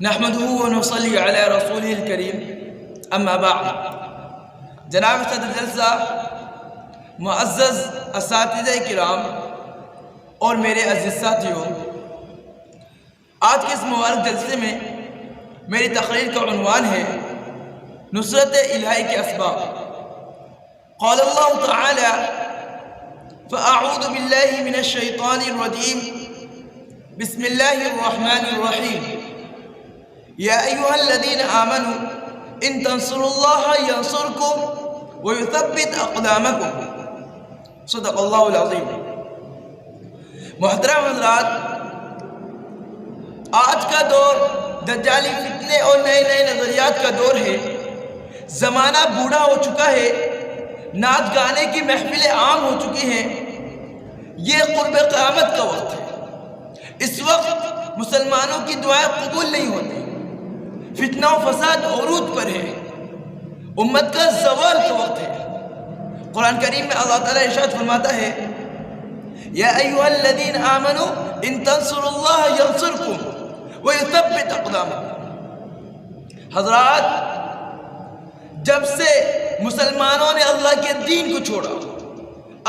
نحمده ونصلي على رسوله الكريم اما بعد. جناب صدر جلسہ، معزز اساتذہ کرام اور میرے عزیز ساتھیوں، آج کے اس مبارک جلسے میں میری تقریر کا عنوان ہے نصرت الہی کے اسباب. قال اللہ تعالی: فاعوذ باللہ من الشیطان الرجیم، بسم اللہ الرحمن الرحیم. یا ایہا الذین آمنوا ان تنصروا اللہ ینصرکم ویثبت اقدامکم. صدق اللہ العظیم. محترم حضرات، آج کا دور دجالی فتنے اور نئے نئے نظریات کا دور ہے. زمانہ بوڑھا ہو چکا ہے، نعت گانے کی محفلیں عام ہو چکی ہیں. یہ قرب قیامت کا وقت ہے. اس وقت مسلمانوں کی دعائیں قبول نہیں ہوتی. فتنہ و فساد عروج پر ہے. امت کا زوال کا وقت ہے. قرآن کریم میں اللہ تعالیٰ ارشاد فرماتا ہے: یا ایہا الذین آمنوا ان تنصروا اللہ ینصرکم ویثبت اقدامکم. حضرات، جب سے مسلمانوں نے اللہ کے دین کو چھوڑا،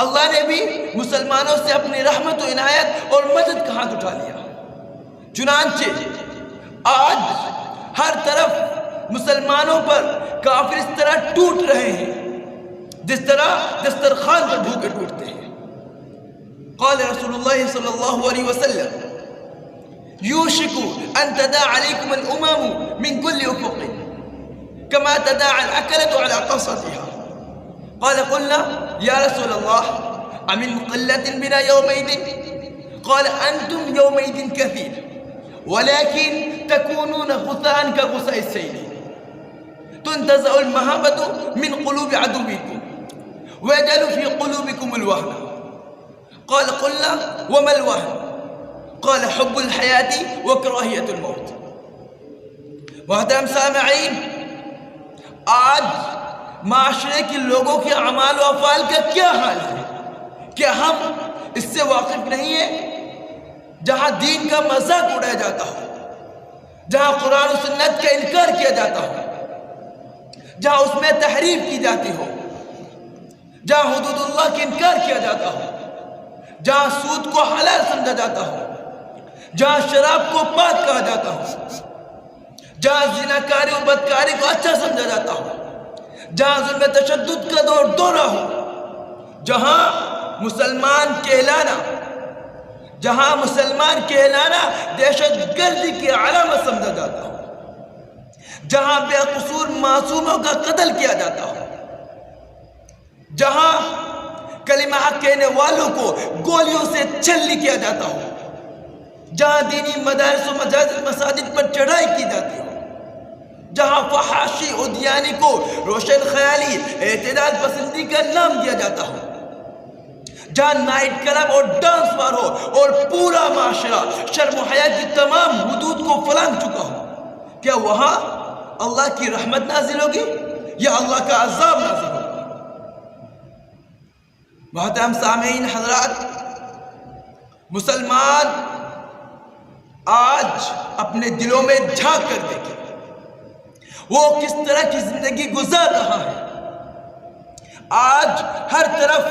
اللہ نے بھی مسلمانوں سے اپنی رحمت و عنایت اور مدد کا ہاتھ اٹھا لیا. چنانچہ آج ہر طرف مسلمانوں پر کافر اس طرح ٹوٹ رہے ہیں جس طرح دسترخوان پر بھوکے ٹوٹتے ہیں. قال رسول اللہ صلی اللہ علیہ وسلم: یوشک ان تداعى علیکم الامم من کل افق كما تداعى الاکلة على قصتها. قال قلنا یا رسول اللہ امن قلة بنا یومئذ؟ قال انتم یومئذ کثیر ولكن تكونون غثاء كغثاء السيل تنتزع المهابة من قلوب عدوكم ويجعل في قلوبكم الوهن. قال قلنا وما الوهن؟ قال حب الحياة وكراهية الموت. محترم سامعین، آج معاشرے کے لوگوں کے اعمال و افعال کا کیا حال ہے؟ کیا ہم اس سے واقف نہیں ہیں؟ جہاں دین کا مذاق اڑایا جاتا ہو، جہاں قرآن و سنت کا انکار کیا جاتا ہو، جہاں اس میں تحریف کی جاتی ہو، جہاں حدود اللہ کا انکار کیا جاتا ہو، جہاں سود کو حلال سمجھا جاتا ہو، جہاں شراب کو پاک کہا جاتا ہو، جہاں زناکاری و بدکاری کو اچھا سمجھا جاتا ہو، جہاں ظلم تشدد کا دورہ ہو، جہاں مسلمان کہلانا دہشت گردی کی علامت سمجھا جاتا ہو، جہاں بے قصور معصوموں کا قتل کیا جاتا ہو، جہاں کلمہ حق کہنے والوں کو گولیوں سے چھلنی کیا جاتا ہو، جہاں دینی مدارس و مساجد پر چڑھائی کی جاتی ہو، جہاں فحاشی ادیانی کو روشن خیالی اعتدال پسندی کا نام دیا جاتا ہو، جہاں نائٹ کلب اور ڈانس بار ہو اور پورا معاشرہ شرم و حیا کی تمام حدود کو پلنگ چکا ہو، کیا وہاں اللہ کی رحمت نازل ہوگی یا اللہ کا عذاب نازل ہوگا؟ محترم سامعین حضرات، مسلمان آج اپنے دلوں میں جھانک کر دیکھیں وہ کس طرح کی زندگی گزار رہا ہے. آج ہر طرف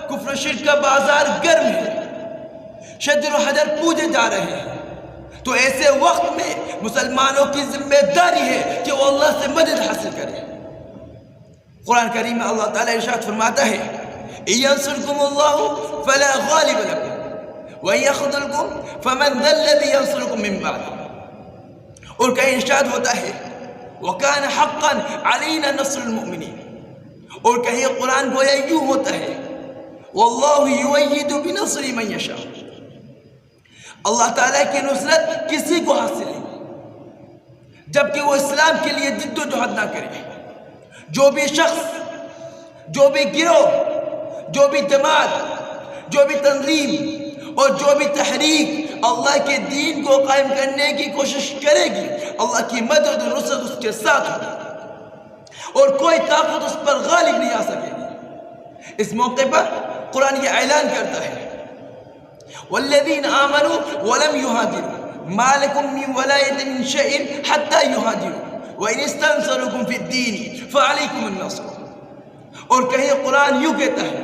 کفر و شرک کا بازار گرم ہے، شجر و حجر پوجے جا رہے ہیں. تو ایسے وقت میں مسلمانوں کی ذمہ داری ہے کہ وہ اللہ سے مدد حاصل کریں. قرآن کریم میں اللہ تعالیٰ ارشاد فرماتا ہے: إِن يَنصُرْكُمُ اللَّهُ فَلَا غَالِبَ لَكُمْ وَإِن يَخْذُلْكُمْ فَمَنْ ذَا الَّذِي يَنصُرُكُم مِّن بَعْدِهِ. اور کہیں ارشاد ہوتا ہے: وَكَانَ حَقًّا عَلَيْنَا نَصْرُ الْمُؤْمِنِينَ. اور کہیں قرآن گویا یوں ہوتا ہے: وَاللَّهُ يُؤَيِّدُ بِنَصْرِهِ مَن يَشَاءُ. اللہ تعالیٰ کی نصرت کسی کو حاصل نہیں جبکہ وہ اسلام کے لیے جد و جہد نہ کرے. جو بھی شخص، جو بھی گروہ، جو بھی جماعت، جو بھی تنظیم اور جو بھی تحریک اللہ کے دین کو قائم کرنے کی کوشش کرے گی، اللہ کی مدد و نصرت اس کے ساتھ ہوگی اور کوئی طاقت اس پر غالب نہیں آ سکے گی. اس موقع پر قرآن یہ اعلان کرتا ہے: والذین آمنوا ولم یہاجروا ما لكم من ولاية من شيء حتى يهاجروا وإن استنصركم في الدين فعليكم النصر. اور کہیں قرآن یوں کہتا ہے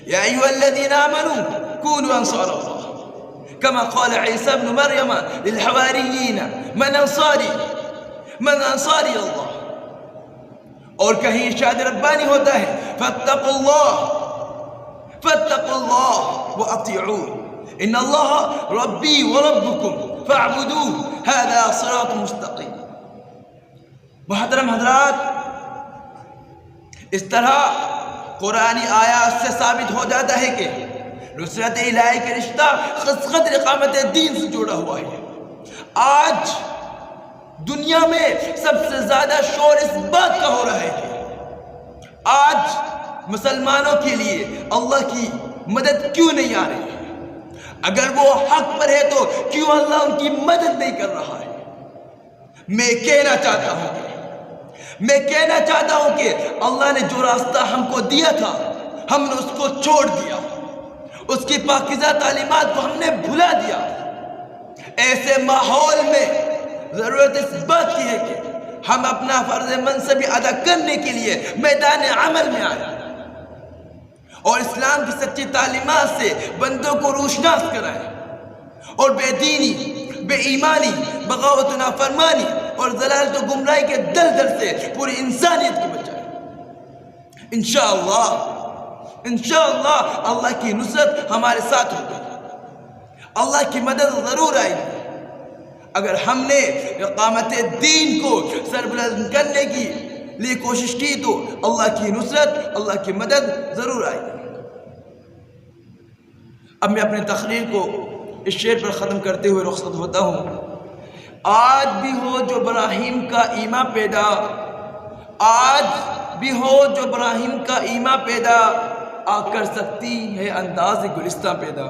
یا ایھا الذین آمنوا کونوا انصار اللہ كما قال عیسی ابن مریم للحواریین من انصاری اللہ. اور کہیں ارشاد ربانی ہوتا ہے فاتقوا اللہ واطیعون ان اللہ ربی وربکم فاعبدوه هذا صراط مستقیم. محترم حضرات، اس طرح قرآنی آیات سے ثابت ہو جاتا ہے کہ نصرت الہی کا رشتہ خصلت اقامت دین سے جڑا ہوا ہے. آج دنیا میں سب سے زیادہ شور اس بات کا ہو رہا ہے کہ آج مسلمانوں کے لیے اللہ کی مدد کیوں نہیں آ رہی ہے؟ اگر وہ حق پر ہے تو کیوں اللہ ان کی مدد نہیں کر رہا ہے؟ میں کہنا چاہتا ہوں کہ اللہ نے جو راستہ ہم کو دیا تھا ہم نے اس کو چھوڑ دیا، اس کی پاکیزہ تعلیمات کو ہم نے بھلا دیا. ایسے ماحول میں ضرورت اس بات کی ہے کہ ہم اپنا فرض منصبی ادا کرنے کے لیے میدان عمل میں آئیں اور اسلام کی سچی تعلیمات سے بندوں کو روشناس کرائیں اور بے دینی، بے ایمانی، بغاوت و نافرمانی اور ضلالت و گمراہی کے دلدل سے پوری انسانیت کو بچائیں. انشاءاللہ اللہ کی نصرت ہمارے ساتھ ہوگی، اللہ کی مدد ضرور آئے گی اگر ہم نے اقامت دین کو سربلند کرنے کی لیے کوشش کی تو اللہ کی نصرت، اللہ کی مدد ضرور آئے گی. اب میں اپنے تقریر کو اس شعر پر ختم کرتے ہوئے رخصت ہوتا ہوں. آج بھی ہو جو براہیم کا ایماں پیدا، آج بھی ہو جو براہیم کا ایماں پیدا، آ کر سکتی ہے انداز گلستہ پیدا.